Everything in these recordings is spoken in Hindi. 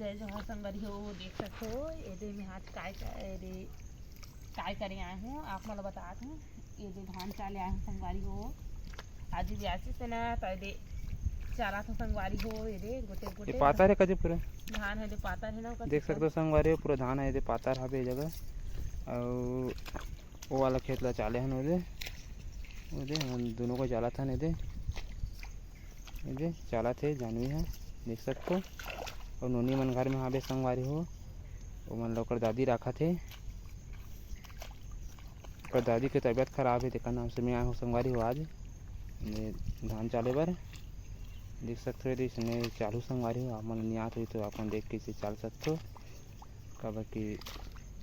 जय जोहार संगरी हो। देख सकते हो ये मैं आज काय करे आए हूँ आप मतलब बताते हूँ। ये धान चाले आए हूँ संगवारी हो। आज ब्यासी से ना तो ये चारा था संगवारी हो। ये गोटे गोटे पातर है कजे पूरा धान है पातर है ना देख सकते हो संगवारी हो। पूरा धान है पातर हवे जगह और वो वाला खेत ला चाले हन ओदे दोनों को जाला था ये चाला थे जानवी है देख सकते हो। और नोनी मन घर में हावे संगवारी हो। वो मन लोकर दादी रखा थे पर दादी के तबीयत खराब है देखा नाम से मैं आया हूँ संगवारी हो। आज धान चाले बर देख सकते हो इसने चालू संगवारी हो। आप मन नहीं आते तो आप देख के इसे चाल सकते हो। कब कि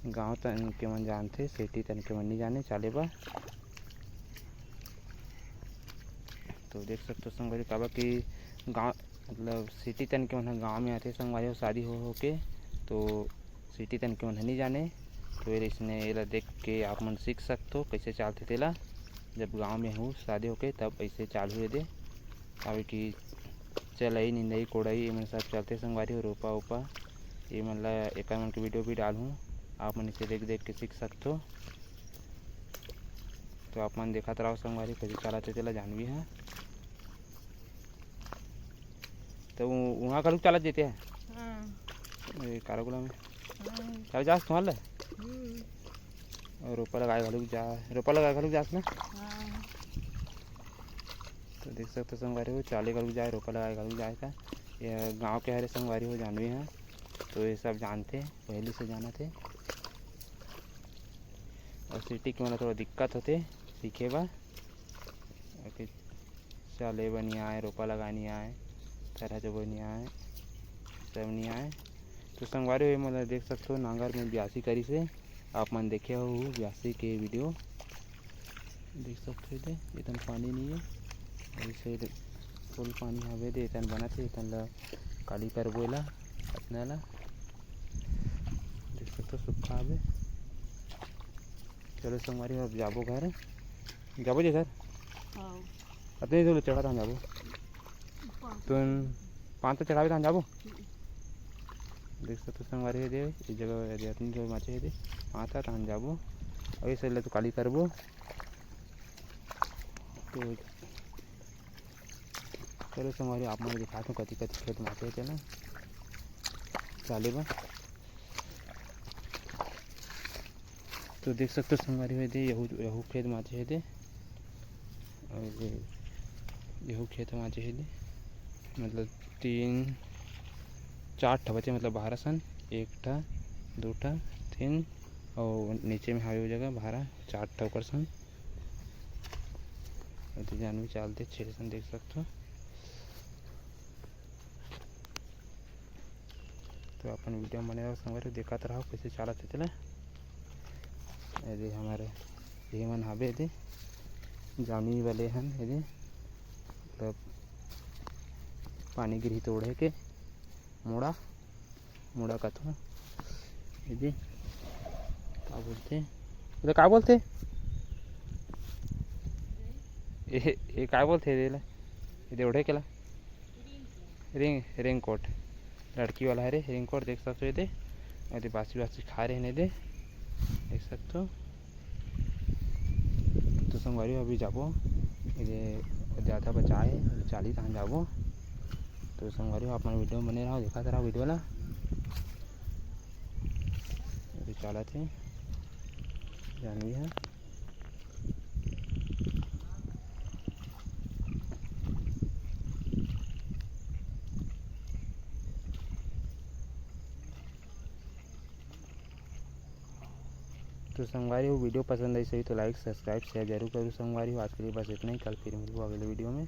गाँव तन के मन जानते सिटी तन के मन नहीं जाने चाले बर। तो देख सकते हो संगवारी कब कि गाँव मतलब सिटी तन के मन गाँव में आते संगवारी हो शादी हो के तो सिटी तन के मन नहीं जाने। तो इसने ये देख के आप मन सीख सकते हो कैसे चालते तेला। जब गांव में हूँ शादी होके तब ऐसे चालू हुए दे अब कि चलई निंदई कोड़ई ये मन सब चलते संगवारी हो। रोपा उपा ये मन ला एक मन के वीडियो भी डालूँ आप मन इसे देख देख के सीख सकते हो। तो आप मन देखा रहो संगवारी कैसे चलाते तेला जानवी है। तो वहाँ का लोग चला देते हैं कारागुला में चल जास तुम्हारे और रोपा लगाए घलुक जास ना। तो देख सकते हो संगवारी हो चाले घलुक जाए रोपा लगाए घलुक जाए था। यह गांव के हरे संगवारी हो जानवी हैं तो ये सब जानते पहले से जाना थे। और सिटी के मतलब थोड़ा दिक्कत होते सीखे बा चाले बा नहीं आए रोपा लगाए नहीं आए तरह जो नहीं आए सब नहीं आए। तो संगवारी हो मतलब देख सकते हो नांगर में ब्यासी करी से आप मन देखे हो ब्यासी के वीडियो देख सकते हो। इतन पानी नहीं है ऐसे फुल पानी हवे दे इतन बना थे इतन ला काली करबो ला अपना ला देख सकते हो सुखा हवे। चलो संगवारी अब जाबो घर जाबो जे घर अपने जो चढ़ा था जाबो तुम 5 चढ़ावे था जाबो देख सकते संगवारी है दे इस जगह अपनी जो माचे है दे आता तहन जाबो और इसे ले तो काली करबो। तो चलो संगवारी आप मन दिखाता हूँ कति कति खेत माचे थे ना चाले बा। तो देख सकते संगवारी है दे यहू खेत माचे है दे और यहू खेत माचे है दे मतलब 3-4 ठा बचे मतलब 12 सन 1 ठा 2 ठा 3 और नीचे में हावे जगह 12 4 ठा सन जानवी चालते 6 सन देख सकते हो। तो अपन वीडियो बने रहो संगवारी देखा रहो कैसे चालत थे यदि हमारे ये मन हावे यदि जानी वाले हन यदि मतलब पानी गिरी तोड़े के मोड़ा मोड़ा कथो यदि क्या बोलते तो क्या बोलते ये क्या बोलते ये उड़े केला रिंग कोट लड़की वाला है रे रिंग कोट देख सकते हो ये बासी बासी खा रहे हैं दे देख सकते हो। तो संगवारी अभी जाबो ये ज़्यादा बचाए 40 तहन जाबो। तो संगवारी अपना वीडियो बने रहो देखा रहा वीडियो ला चला थे जानवी है। तो संगवारी हो वीडियो पसंद आई सही तो लाइक सब्सक्राइब शेयर जरूर करूँ संगवारी हो। आज के लिए बस इतना ही कल फिर मिलूँ अगले वीडियो में।